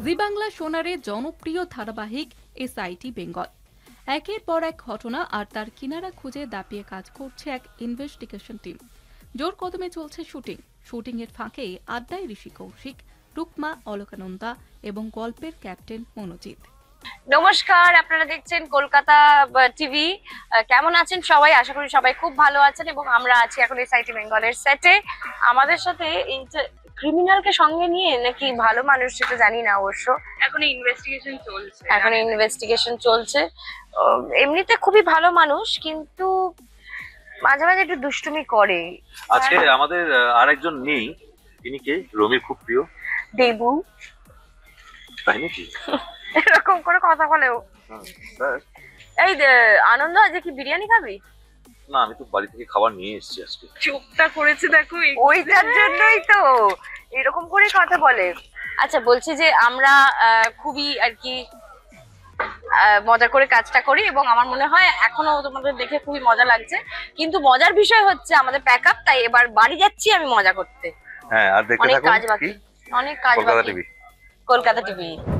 জি বাংলা সোনারে জনপ্রিয় ধারাবাহিক এসআইটি বেঙ্গল। একের পর এক ঘটনা আর তার কিনারা খুঁজে দাপিয়ে কাজ করছে এক ইনভেস্টিগেশন টিম। জোর কদমে চলছে শুটিং এর ফাঁকে আড্ডায় ঋষি কৌশিক, রুকমা অলকানন্দা এবং গল্পের ক্যাপ্টেন মনোজিৎ। নমস্কার, আপনারা দেখছেন কলকাতা টিভি। কেমন আছেন সবাই? আশা করি সবাই খুব ভালো আছেন এবং আমরা আছি এখন এসআইটি বেঙ্গলের সেটে। আমাদের সাথে এই যে ক্রিমিনালকে সঙ্গে নিয়ে নাকি ভালো মানুষ, সেটা জানি না অবশ্য। এখন ইনভেস্টিগেশন চলছে। এমনিতে খুবই ভালো মানুষ, কিন্তু মাঝে মাঝে একটু দুষ্টুমি করে। আজকে আমাদের আরেকজন নেই, তিনি কে? রমির খুব প্রিয় দেবু। তাই নাকি? এরকম করে কথা বলেও। এই আনন্দ, আজকে কি বিরিয়ানি খাবি? না, আমি তো বাড়ি থেকে খাবার নিয়ে এসেছি আজকে। চুপটা করেছে দেখো, ওইটার জন্যই তো এরকম করে কথা বলে। আচ্ছা, বলছি যে আমরা খুবই আর কি মজা করে কাজটা করি এবং আমার মনে হয় এখনো তোমাদের দেখে খুবই মজা লাগছে। কিন্তু মজার বিষয় হচ্ছে আমাদের প্যাক আপ, তাই এবার বাড়ি যাচ্ছি আমি মজা করতে। হ্যাঁ, আর দেখতে থাকুন। অনেক কাজ বাকি। কলকাতা টিভি। কলকাতা টিভি।